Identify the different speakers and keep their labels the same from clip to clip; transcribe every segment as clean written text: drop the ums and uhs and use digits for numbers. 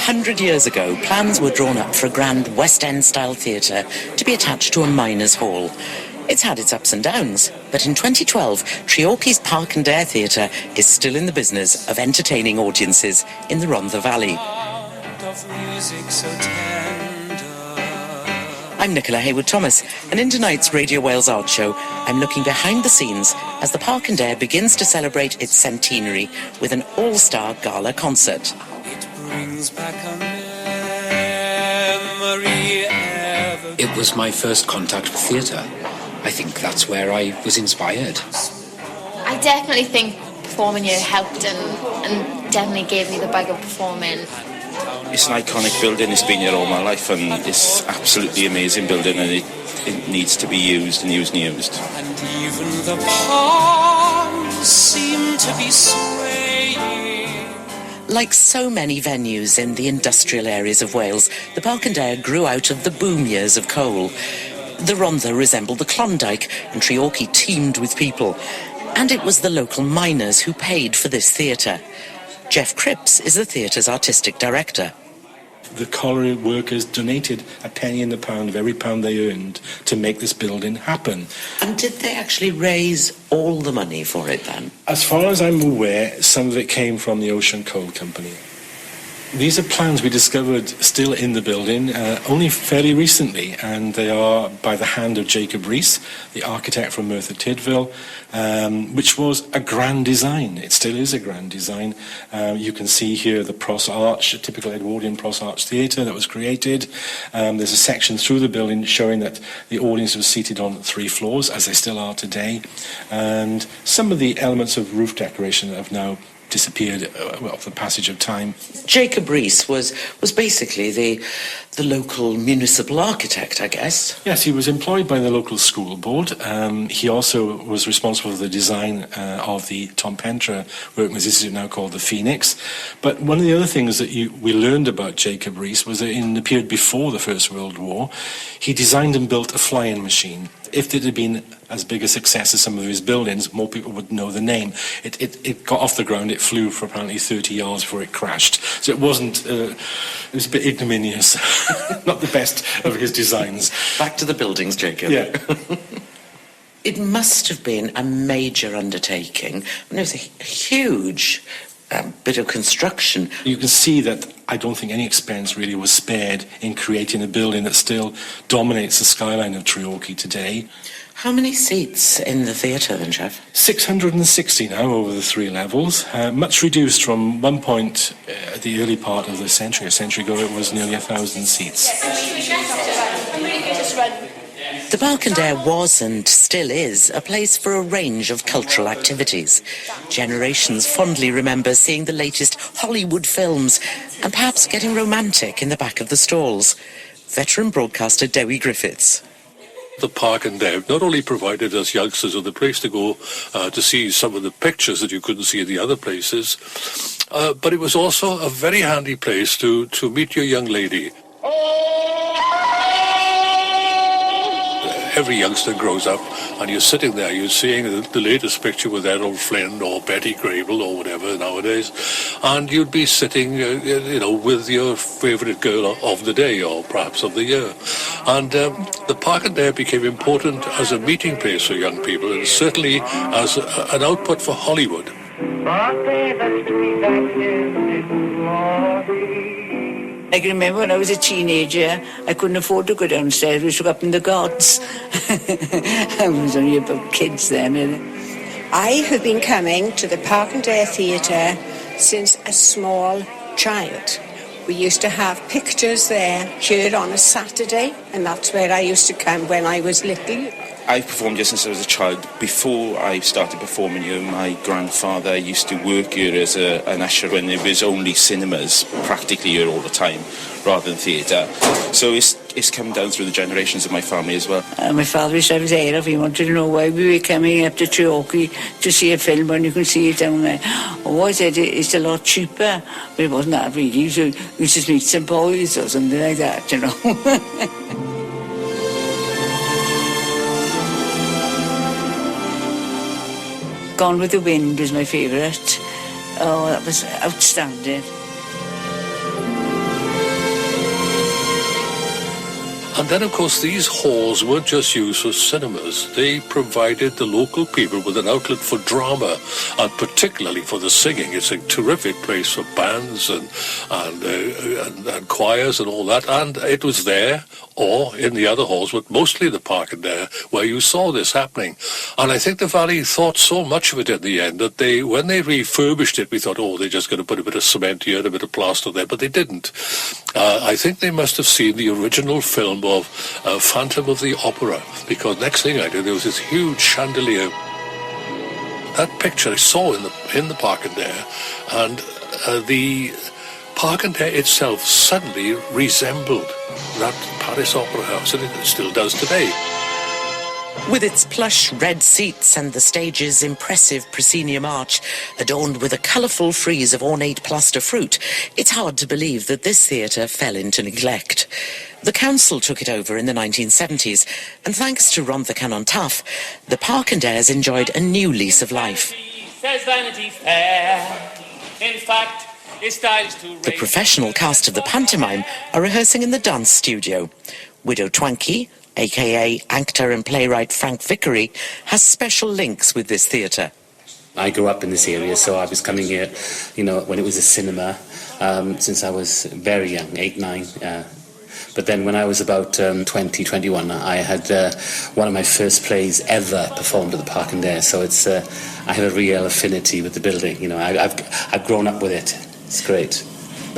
Speaker 1: 100 years ago, plans were drawn up for a grand West End-style theatre to be attached to a miners' hall. It's had its ups and downs, but in 2012, Treorchy's Parc Dare Theatre is still in the business of entertaining audiences in the Rhondda Valley. I'm Nicola Heywood Thomas, and in tonight's Radio Wales Art Show, I'm looking behind the scenes as the Parc Dare begins to celebrate its centenary with an all-star gala concert.
Speaker 2: It brings back a memory ever.
Speaker 3: It was my first contact with theatre. I think that's where I was inspired.
Speaker 4: I definitely think performing here helped and definitely gave me the bug of performing.
Speaker 5: It's an iconic building. It's been here all my life, and it's absolutely amazing building, and it needs to be used and used and used.
Speaker 2: And even the palms seem to be swaying.
Speaker 1: Like so many venues in the industrial areas of Wales, the Parc Dare grew out of the boom years of coal. The Rhondda resembled the Klondike, and Treorchy teemed with people. And it was the local miners who paid for this theatre. Jeff Cripps is the theatre's artistic director.
Speaker 6: The colliery workers donated a penny in the pound of every pound they earned to make this building happen.
Speaker 1: And did they actually raise all the money for it then?
Speaker 6: As far as I'm aware, some of it came from the Ocean Coal Company. These are plans we discovered still in the building only fairly recently, and they are by the hand of Jacob Rees, the architect from Merthyr Tydfil, which was a grand design. It still is a grand design. You can see here the Pros Arch, a typical Edwardian Pros Arch theatre that was created. There's a section through the building showing that the audience was seated on 3 floors, as they still are today. And some of the elements of roof decoration have now disappeared with the passage of time.
Speaker 1: Jacob Rees was basically the local municipal architect, I guess.
Speaker 6: Yes, he was employed by the local school board. He also was responsible for the design of the Tom Pentre Workmen's Institute, now called the Phoenix. But one of the other things that we learned about Jacob Rees was that in the period before the First World War, he designed and built a flying machine. If it had been as big a success as some of his buildings, more people would know the name. It got off the ground, it flew for apparently 30 yards before it crashed. So it wasn't, it was a bit ignominious. Not the best of his designs.
Speaker 1: Back to the buildings, Jacob.
Speaker 6: Yeah.
Speaker 1: It must have been a major undertaking. And it was a huge bit of construction.
Speaker 6: You can see that I don't think any expense really was spared in creating a building that still dominates the skyline of Treorchy today.
Speaker 1: How many seats in the theatre then, Jeff?
Speaker 6: 660 now over the 3 levels, much reduced from one point at the early part of the century. A century ago it was nearly 1,000 seats.
Speaker 1: The Parc Dare was and still is a place for a range of cultural activities. Generations fondly remember seeing the latest Hollywood films and perhaps getting romantic in the back of the stalls. Veteran broadcaster Dewi Griffiths.
Speaker 7: The Parc Dare not only provided us youngsters with a place to go to see some of the pictures that you couldn't see at the other places, but it was also a very handy place to meet your young lady. Every youngster grows up and you're sitting there, you're seeing the latest picture with Errol Flynn or Betty Grable or whatever nowadays, and you'd be sitting, with your favourite girl of the day or perhaps of the year. And the Parc Dare became important as a meeting place for young people, and certainly as an output for Hollywood.
Speaker 8: I can remember when I was a teenager, I couldn't afford to go downstairs. We took up in the gods. I was only about kids then.
Speaker 9: I have been coming to the Parc Dare Theatre since a small child. We used to have pictures there here on a Saturday, and that's where I used to come when I was little.
Speaker 5: I've performed here since I was a child. Before I started performing here, my grandfather used to work here as an usher when there was only cinemas practically here all the time, rather than theatre. So it's come down through the generations of my family as well.
Speaker 8: My father used to have his hair off. He wanted to know why we were coming up to Treorchy to see a film when you can see it down there. Oh, I said it's a lot cheaper, but it wasn't that really. So we just meet some boys or something like that, you know. Gone with the Wind was my favourite. Oh, that was outstanding.
Speaker 7: And then, of course, these halls weren't just used for cinemas. They provided the local people with an outlet for drama, and particularly for the singing. It's a terrific place for bands and choirs and all that. And it was there, or in the other halls, but mostly the Parc Dare, where you saw this happening. And I think the Valley thought so much of it in the end that when they refurbished it, we thought, oh, they're just going to put a bit of cement here and a bit of plaster there, but they didn't. I think they must have seen the original film of Phantom of the Opera, because next thing I knew, there was this huge chandelier. That picture I saw in the Parc Dare, and the Parc Dare itself suddenly resembled that Paris Opera House, and it still does today.
Speaker 1: With its plush red seats and the stage's impressive proscenium arch adorned with a colourful frieze of ornate plaster fruit, it's hard to believe that this theatre fell into neglect. The council took it over in the 1970s, and thanks to Rhondda Cynon Taf, the Parc Dare's enjoyed a new lease of life.
Speaker 2: Says Vanity Fair. In fact, it styles to
Speaker 1: The professional cast of the pantomime are rehearsing in the dance studio. Widow Twankey, aka actor and playwright Frank Vickery, has special links with this theatre.
Speaker 10: I grew up in this area, so I was coming here, when it was a cinema, since I was very young, 8, 9. But then when I was about 20, 21, I had one of my first plays ever performed at the Parc Dare, so I have a real affinity with the building. I've grown up with it. It's great.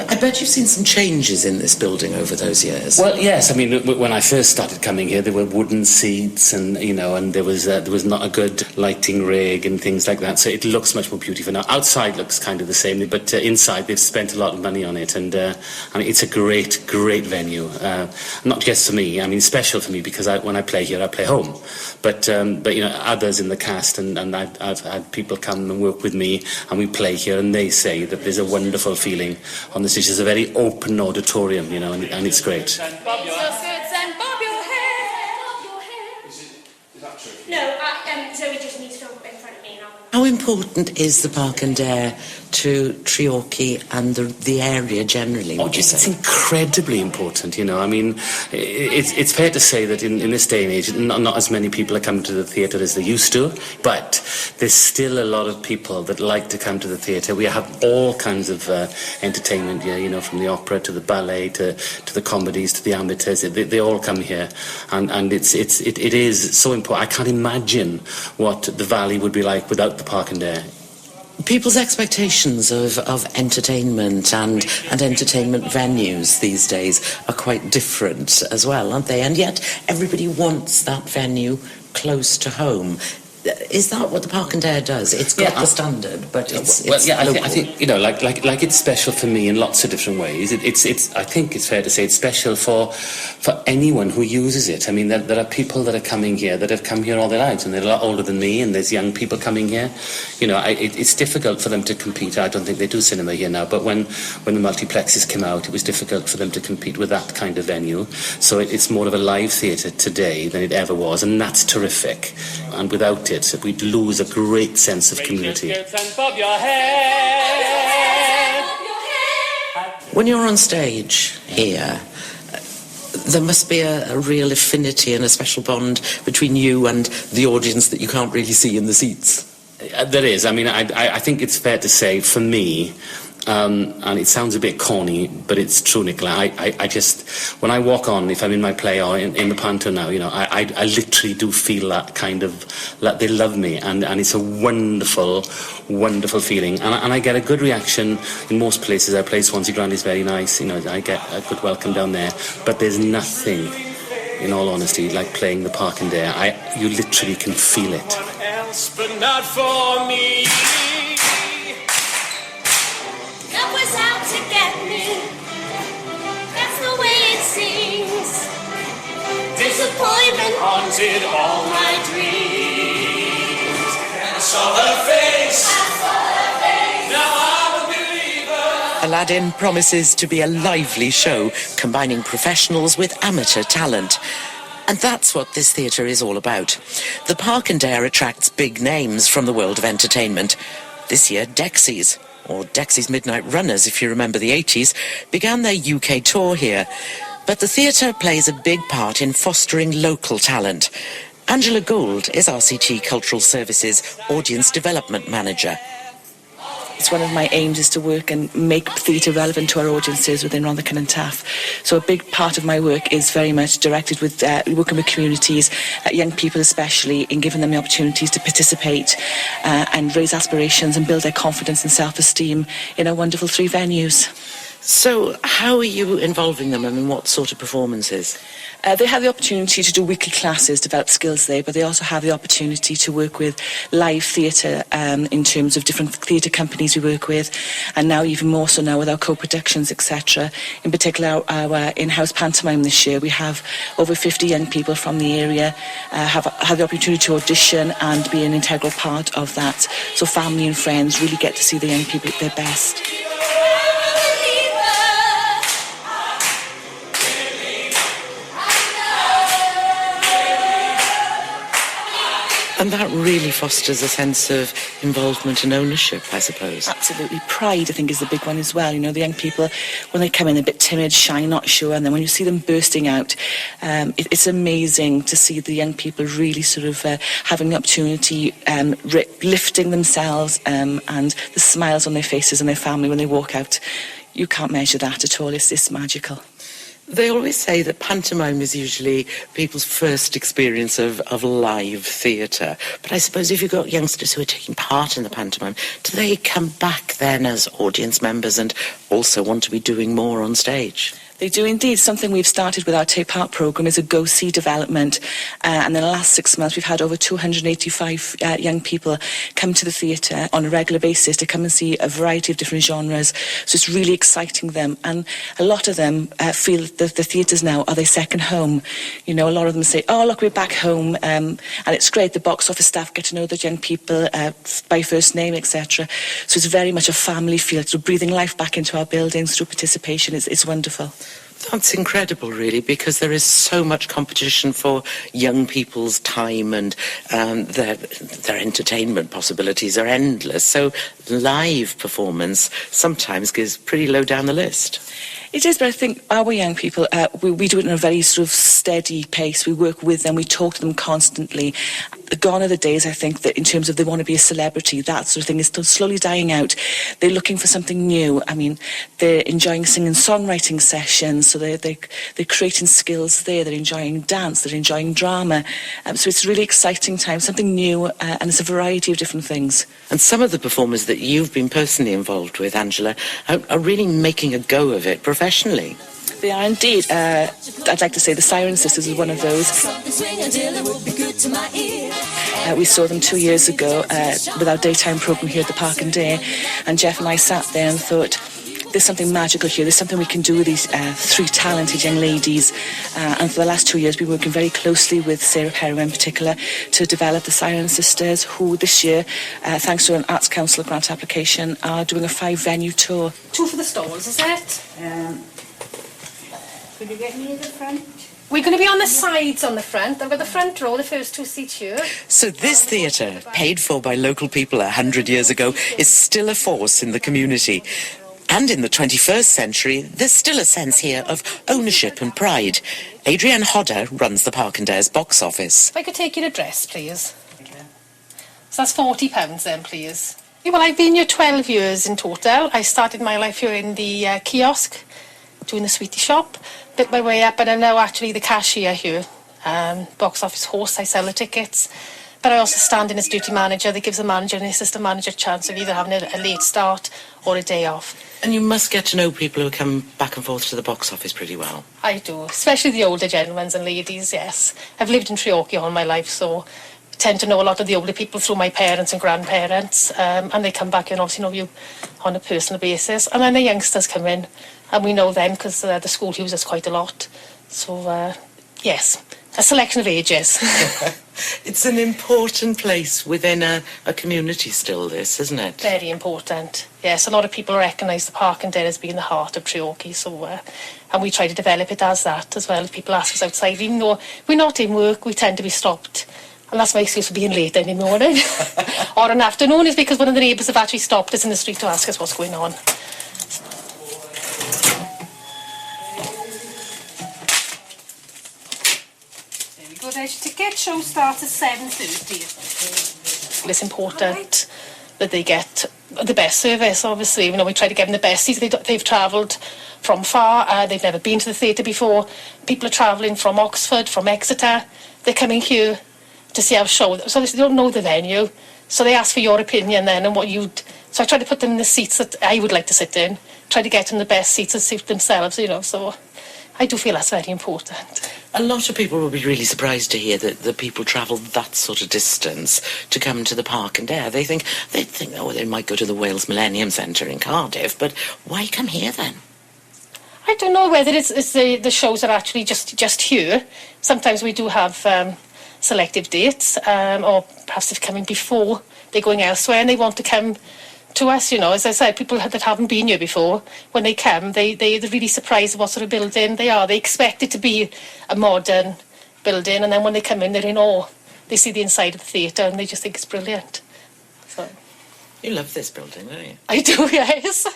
Speaker 1: I bet you've seen some changes in this building over those years.
Speaker 10: Well, yes. I mean, when I first started coming here, there were wooden seats, and and there was not a good lighting rig and things like that. So it looks much more beautiful now. Outside looks kind of the same, but inside they've spent a lot of money on it, and it's a great venue. Not just for me. I mean, special for me because when I play here, I play home. But others in the cast, and I've had people come and work with me, and we play here, and they say that there's a wonderful feeling on the stage. It's a very open auditorium, and it's great.
Speaker 11: So good, then bob your hair.
Speaker 2: Is that true?
Speaker 11: No, Zoe just needs to go in front of me now.
Speaker 1: How important is the Parc Dare to Treorchy and the area generally, would you say?
Speaker 10: It's incredibly important, I mean, it's fair to say that in this day and age, not as many people are coming to the theatre as they used to, but there's still a lot of people that like to come to the theatre. We have all kinds of entertainment here, from the opera to the ballet to the comedies to the amateurs. They all come here, and it is so important. I can't imagine what the Valley would be like without the Parc Dare.
Speaker 1: People's expectations of entertainment and entertainment venues these days are quite different as well, aren't they? And yet everybody wants that venue close to home. Is that what the Parc Dare does? It's got the standard, but it's local.
Speaker 10: I think like it's special for me in lots of different ways. I think it's fair to say it's special for anyone who uses it. I mean, there are people that are coming here that have come here all their lives, and they're a lot older than me, and there's young people coming here. It's difficult for them to compete. I don't think they do cinema here now, but when the multiplexes came out, it was difficult for them to compete with that kind of venue. So it's more of a live theatre today than it ever was, and that's terrific. And without it, we'd lose a great sense of community.
Speaker 1: When you're on stage here, there must be a real affinity and a special bond between you and the audience that you can't really see in the seats.
Speaker 10: There is. I mean, I think it's fair to say, for me, and it sounds a bit corny, but it's true, Nicola. I just, when I walk on, if I'm in my play or in the panto now, I literally do feel that kind of, that they love me, and it's a wonderful, wonderful feeling. And I get a good reaction in most places. I play Swansea Grand is very nice, I get a good welcome down there. But there's nothing, in all honesty, like playing the Parc Dare. You literally can feel it.
Speaker 2: Else, but not for me.
Speaker 11: Love was out to get me. That's the way it seems. Disappointment
Speaker 2: Haunted all my dreams. I saw her face. Now I'm a believer.
Speaker 1: Aladdin promises to be a lively show, combining professionals with amateur talent. And that's what this theatre is all about. The Parc Dare attracts big names from the world of entertainment. This year, Dexys, or Dexys Midnight Runners, if you remember the 80s, began their UK tour here. But the theatre plays a big part in fostering local talent. Angela Gould is RCT Cultural Services Audience Development Manager.
Speaker 12: It's one of my aims is to work and make theatre relevant to our audiences within Rhondda and Taff. So a big part of my work is very much directed with working with communities, young people especially, in giving them the opportunities to participate and raise aspirations and build their confidence and self-esteem in our wonderful 3 venues.
Speaker 1: So how are you involving them and in what sort of performances?
Speaker 12: They have the opportunity to do weekly classes, develop skills there, but they also have the opportunity to work with live theatre in terms of different theatre companies we work with, and now even more so now with our co-productions, etc. In particular, our in-house pantomime this year, we have over 50 young people from the area have the opportunity to audition and be an integral part of that. So family and friends really get to see the young people at their best.
Speaker 1: And that really fosters a sense of involvement and ownership, I suppose.
Speaker 12: Absolutely. Pride, I think, is the big one as well. You know, the young people, when they come in, they're a bit timid, shy, not sure, and then when you see them bursting out, it's amazing to see the young people really sort of having the opportunity, lifting themselves, and the smiles on their faces and their family when they walk out. You can't measure that at all. It's magical.
Speaker 1: They always say that pantomime is usually people's first experience of live theatre. But I suppose if you've got youngsters who are taking part in the pantomime, do they come back then as audience members and also want to be doing more on stage?
Speaker 12: They do indeed. Something we've started with our Take Part programme is a Go See development. And in the last 6 months, we've had over 285 young people come to the theatre on a regular basis to come and see a variety of different genres. So it's really exciting them. And a lot of them feel that the theatres now are their second home. You know, a lot of them say, oh, look, we're back home. And it's great. The box office staff get to know the young people by first name, etc. So it's very much a family feel. So breathing life back into our buildings through participation. It's wonderful.
Speaker 1: That's incredible, really, because there is so much competition for young people's time and their entertainment possibilities are endless. So live performance sometimes goes pretty low down the list.
Speaker 12: It is, but I think our young people, we do it in a very sort of steady pace. We work with them, we talk to them constantly. Gone are the days, I think, that in terms of they want to be a celebrity, that sort of thing is slowly dying out. They're looking for something new. I mean, they're enjoying singing songwriting sessions, so they're creating skills there. They're enjoying dance, they're enjoying drama. So it's a really exciting time, something new, and it's a variety of different things.
Speaker 1: And some of the performers that you've been personally involved with, Angela, are really making a go of it professionally.
Speaker 12: They are indeed. I'd like to say the Siren Sisters is one of those. We saw them 2 years ago with our daytime programme here at the Parc Dare, and Jeff and I sat there and thought, there's something magical here. There's something we can do with these 3 talented young ladies. And for the last 2 years, we've been working very closely with Sarah Perrow in particular to develop the Siren Sisters, who this year, thanks to an Arts Council grant application, are doing a 5-venue tour.
Speaker 11: 2 for the stalls, is it?
Speaker 8: Could you get me in the front?
Speaker 11: We're going to be on the sides on the front. I've got the front row, the first 2 seats here.
Speaker 1: So this theatre, paid for by local people 100 years ago, is still a force in the community. And in the 21st century, there's still a sense here of ownership and pride. Adrienne Hodder runs the Parc Dare's box office.
Speaker 11: If I could take your address, please. So that's £40 then, please. Well, I've been here 12 years in total. I started my life here in the kiosk, doing the sweetie shop. Bit my way up, and I'm now actually the cashier here. Box office host, I sell the tickets. But I also stand in as duty manager. That gives the manager and the assistant manager a chance of either having a late start or a day off.
Speaker 1: And you must get to know people who come back and forth to the box office pretty well.
Speaker 11: I do, especially the older gentlemen and ladies, yes. I've lived in Treorchy all my life, so I tend to know a lot of the older people through my parents and grandparents, and they come back and obviously know you on a personal basis. And then the youngsters come in, and we know them because the school uses quite a lot. So, yes, a selection of ages.
Speaker 1: It's an important place within a community still, this, isn't it?
Speaker 11: Very important. Yes, a lot of people recognise the Parc Dare as being the heart of Treorchy, so and we try to develop it as that as well. If people ask us outside, even though we're not in work, we tend to be stopped. And that's my excuse for being late in the morning or an afternoon, is because one of the neighbours have actually stopped us in the street to ask us what's going on. show starts at 7:30. It's important that they get the best service, obviously. You know, we try to give them the best seats. They've travelled from far. They've never been to the theatre before. People are travelling from Oxford, from Exeter. They're coming here to see our show. So they don't know the venue. So they ask for your opinion then and what you'd... So I try to put them in the seats that I would like to sit in. Try to get them the best seats that suit themselves, you know. So I do feel that's very important.
Speaker 1: A lot of people will be really surprised to hear that the people travel that sort of distance to come to the Parc Dare. They'd think, oh, they might go to the Wales Millennium Centre in Cardiff, but why come here then?
Speaker 11: I don't know whether it's the shows are actually just here. Sometimes we do have selective dates, or perhaps they're coming before they're going elsewhere and they want to come to us, you know. As I said, people that haven't been here before, when they come, they're really surprised at what sort of building they are. They expect it to be a modern building, and then when they come in, they're in awe. They see the inside of the theatre and they just think it's brilliant. So
Speaker 1: you love this building, don't you?
Speaker 11: I do, yes.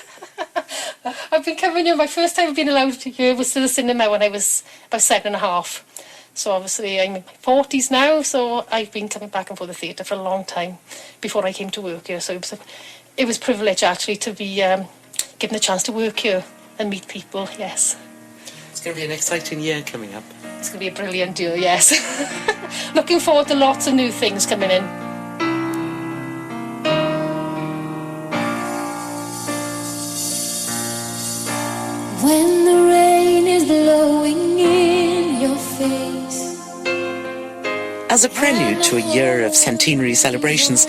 Speaker 11: I've been coming here. My first time I've been allowed to here was to the cinema when I was about 7.5. So obviously I'm in my 40s now, so I've been coming back and forth the theatre for a long time before I came to work here. So it was a privilege actually to be given the chance to work here and meet people, yes.
Speaker 1: It's going to be an exciting year coming up.
Speaker 11: It's going to be a brilliant year, yes. Looking forward to lots of new things coming in.
Speaker 13: When the rain is blowing in your face.
Speaker 1: As a prelude to a year of centenary celebrations,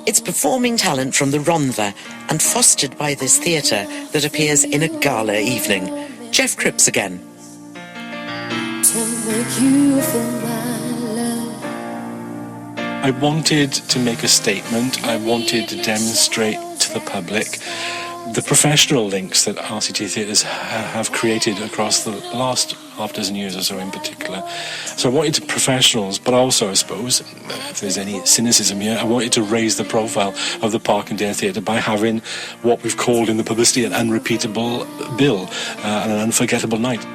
Speaker 1: it's performing talent from the Rhondda and fostered by this theatre that appears in a gala evening. Jeff Cripps again.
Speaker 13: To make you feel my love.
Speaker 6: I wanted to make a statement. I wanted to demonstrate to the public the professional links that RCT theatres have created across the last half dozen years or so in particular. So I wanted professionals, but also, I suppose, if there's any cynicism here, I wanted to raise the profile of the Parc Dare Theatre by having what we've called in the publicity an unrepeatable bill and an unforgettable night.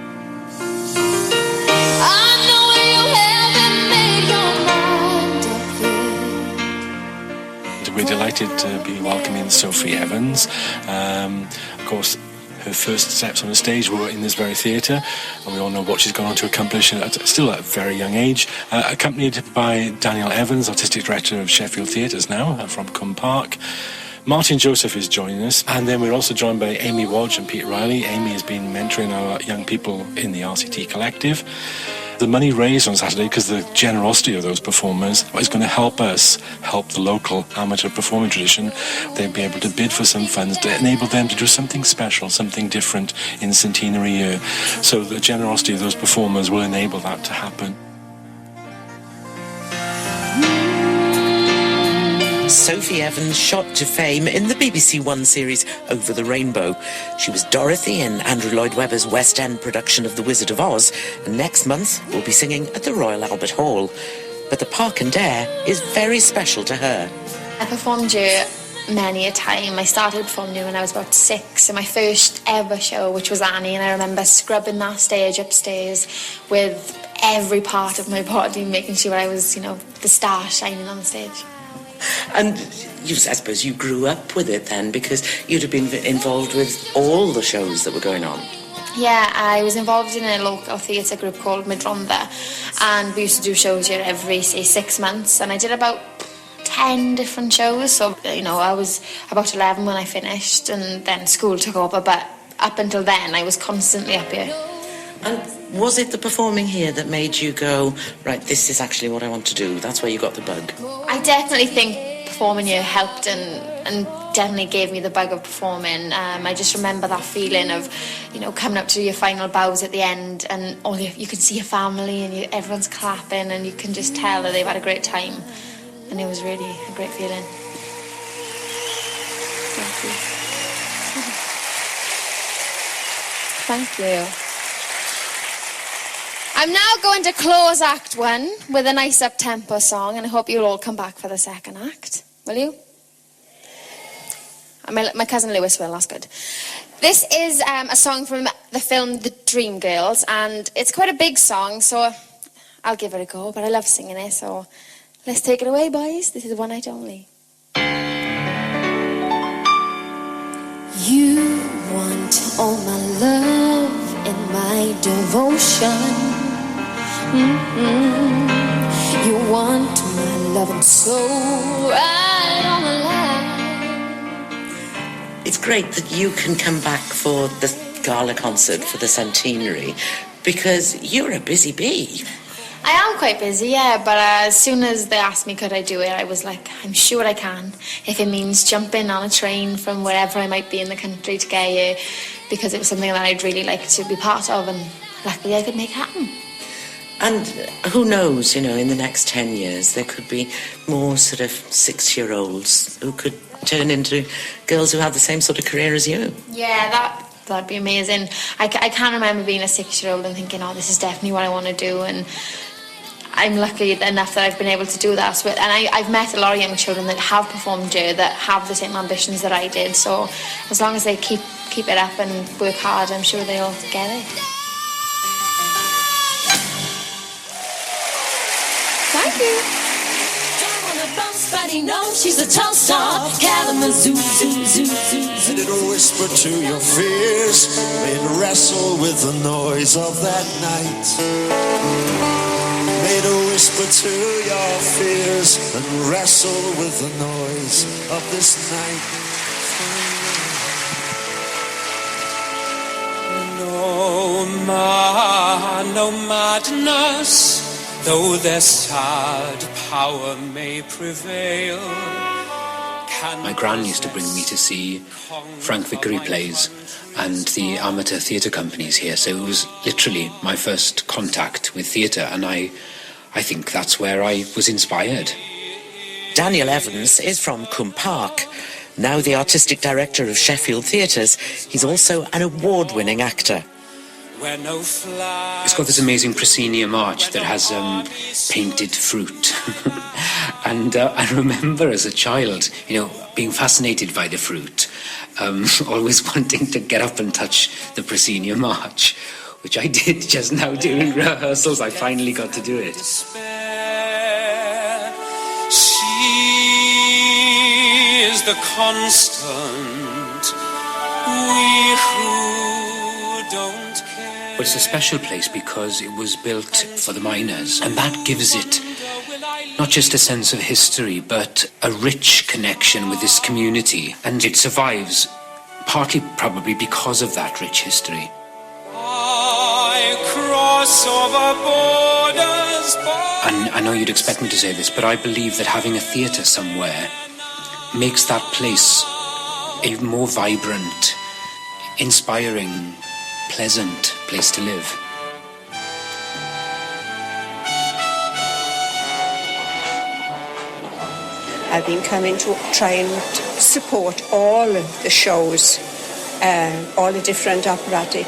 Speaker 6: We're delighted to be welcoming Sophie Evans. Of course, her first steps on the stage were in this very theatre, and we all know what she's gone on to accomplish still at a very young age. Accompanied by Daniel Evans, Artistic Director of Sheffield Theatres now, from Cwm Park. Martin Joseph is joining us, and then we're also joined by Amy Wodge and Pete Riley. Amy has been mentoring our young people in the RCT Collective. The money raised on Saturday, because the generosity of those performers is going to help us help the local amateur performing tradition. They'll be able to bid for some funds to enable them to do something special, something different in Centenary year. So the generosity of those performers will enable that to happen.
Speaker 1: Sophie Evans shot to fame in the BBC One series Over the Rainbow. She was Dorothy in Andrew Lloyd Webber's West End production of The Wizard of Oz, and next month will be singing at the Royal Albert Hall. But the Parc Dare is very special to her.
Speaker 4: I performed here many a time. I started performing here when I was about 6 in my first ever show, which was Annie, and I remember scrubbing that stage upstairs with every part of my body, making sure I was, you know, the star shining on the stage.
Speaker 1: And I suppose you grew up with it then, because you'd have been involved with all the shows that were going on.
Speaker 4: Yeah, I was involved in a local theatre group called Rhondda, and we used to do shows here every, say, 6 months, and I did about 10 different shows. So, you know, I was about 11 when I finished, and then school took over, but up until then I was constantly up here.
Speaker 1: And was it the performing here that made you go, right, this is actually what I want to do? That's where you got the bug?
Speaker 4: I definitely think performing here helped and definitely gave me the bug of performing. I just remember that feeling of, you know, coming up to your final bows at the end, and you can see your family and everyone's clapping, and you can just tell that they've had a great time. And it was really a great feeling. Thank you. I'm now going to close Act 1 with a nice up-tempo song, and I hope you'll all come back for the second act. Will you? My cousin Lewis will, that's good. This is a song from the film The Dreamgirls, and it's quite a big song, so I'll give it a go, but I love singing it, so let's take it away, boys. This is One Night Only.
Speaker 13: You want all my love and my devotion. You want my love and soul right on the line.
Speaker 1: It's great that you can come back for the gala concert for the Centenary, because you're a busy bee.
Speaker 4: I am quite busy, yeah, but as soon as they asked me could I do it, I was like, I'm sure I can, if it means jumping on a train from wherever I might be in the country to get here, because it was something that I'd really like to be part of, and luckily I could make it happen.
Speaker 1: And who knows, in the next 10 years, there could be more sort of 6-year-olds who could turn into girls who have the same sort of career as you.
Speaker 4: Yeah, that'd be amazing. I can remember being a 6-year-old and thinking, oh, this is definitely what I want to do, and I'm lucky enough that I've been able to do that. And I've met a lot of young children that have performed here that have the same ambitions that I did, so as long as they keep it up and work hard, I'm sure they'll get it. Thank you.
Speaker 13: Everybody knows she's a tall star. Kalamazoo, zoo, zoo, zoo.
Speaker 14: Made it whisper to your fears, made it wrestle with the noise of that night. Made it whisper to your fears and wrestle with the noise of this night.
Speaker 2: No madness, though their sad power may prevail.
Speaker 3: My gran used to bring me to see Frank Vickery plays and the amateur theatre companies here, so it was literally my first contact with theatre, and I think that's where I was inspired.
Speaker 1: Daniel Evans is from Coombe Park. Now the artistic director of Sheffield Theatres, he's also an award-winning actor.
Speaker 3: It's got this amazing proscenium arch that has painted fruit. And I remember as a child, being fascinated by the fruit, always wanting to get up and touch the proscenium arch, which I did just now during rehearsals. I finally got to do it.
Speaker 2: She is the constant, we who don't care.
Speaker 3: Well, it's a special place because it was built for the miners, and that gives it not just a sense of history, but a rich connection with this community. And it survives, partly probably because of that rich history.
Speaker 2: I cross over borders.
Speaker 3: And I know you'd expect me to say this, but I believe that having a theatre somewhere makes that place a more vibrant, inspiring, pleasant place to live.
Speaker 9: I've been coming to try and support all of the shows, all the different operatic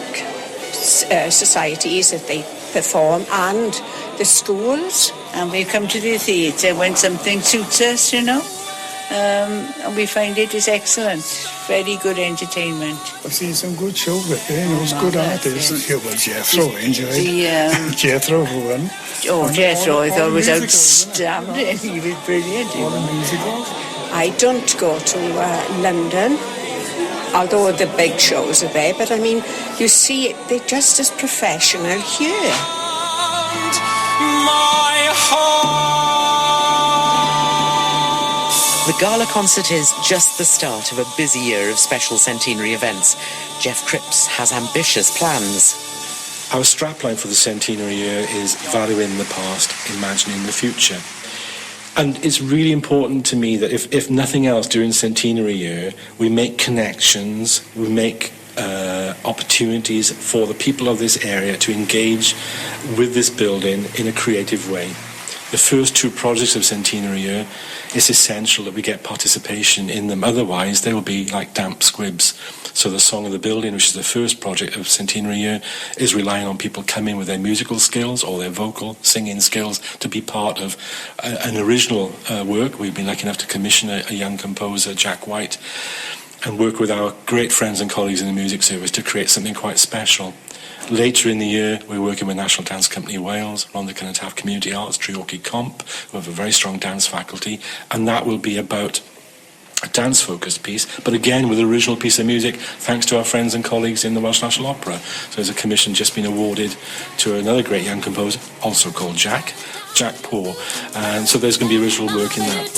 Speaker 9: societies that they perform, and the schools.
Speaker 8: And we come to the theatre when something suits us, and we find it is excellent. Very good entertainment.
Speaker 15: I've seen some good shows with it, it's good artists. Yeah, well, Jethro, Jethro who won.
Speaker 8: Oh, Jethro, I thought was outstanding. He was brilliant.
Speaker 15: All the musicals.
Speaker 9: I don't go to London, although the big shows are there, but I mean, you see it, they're just as professional here.
Speaker 2: My heart.
Speaker 1: The gala concert is just the start of a busy year of special centenary events. Jeff Cripps has ambitious plans.
Speaker 6: Our strapline for the centenary year is valuing the past, imagining the future. And it's really important to me that if nothing else during centenary year, we make connections, we make opportunities for the people of this area to engage with this building in a creative way. The first two projects of centenary year, it's essential that we get participation in them. Otherwise, they will be like damp squibs. So the Song of the Building, which is the first project of centenary year, is relying on people coming with their musical skills or their vocal singing skills to be part of an original work. We've been lucky enough to commission a young composer, Jack White, and work with our great friends and colleagues in the music service to create something quite special. Later in the year, we're working with National Dance Company Wales, Rhondda Cynon Community Arts, Treorchy Comp, who have a very strong dance faculty, and that will be about a dance-focused piece, but again with an original piece of music, thanks to our friends and colleagues in the Welsh National Opera. So there's a commission just been awarded to another great young composer, also called Jack Poor, and so there's going to be original work in that.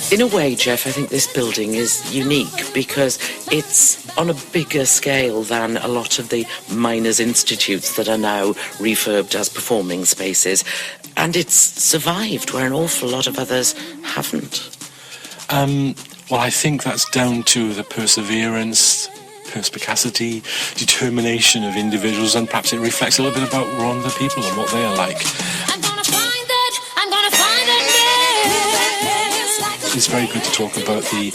Speaker 1: In a way, Jeff, I think this building is unique because it's on a bigger scale than a lot of the miners' institutes that are now refurbed as performing spaces, and it's survived where an awful lot of others haven't.
Speaker 6: Well, I think that's down to the perseverance, perspicacity, determination of individuals, and perhaps it reflects a little bit about Rhondda people and what they are like. It's very good to talk about the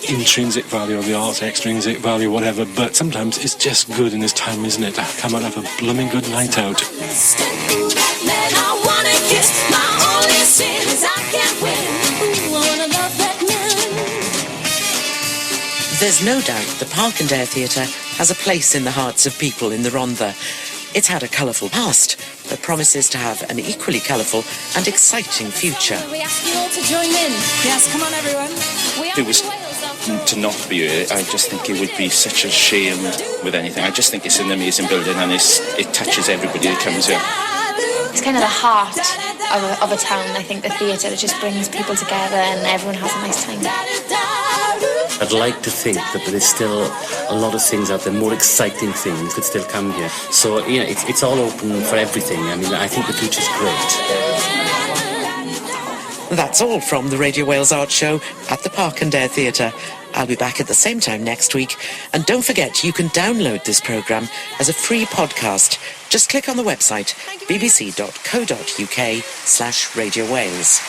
Speaker 6: intrinsic value of the arts, extrinsic value, whatever, but sometimes it's just good in this time, isn't it, to come out and have a blooming good night out.
Speaker 1: There's no doubt the Parc Dare Theatre has a place in the hearts of people in the Rhondda. It's had a colourful past that promises to have an equally colourful and exciting future.
Speaker 13: We ask you all to join in. Yes, come on everyone.
Speaker 5: If it was to not be here, I just think it would be such a shame with anything. I just think it's an amazing building and it touches everybody that comes here.
Speaker 4: It's kind of the heart of a town, I think, the theatre. It just brings people together and everyone has a nice time.
Speaker 10: I'd like to think that there is still a lot of things out there, more exciting things could still come here. So, yeah, it's all open for everything. I mean, I think the future's great.
Speaker 1: That's all from the Radio Wales Art Show at the Parc Dare Theatre. I'll be back at the same time next week. And don't forget, you can download this programme as a free podcast. Just click on the website bbc.co.uk/Radio Wales.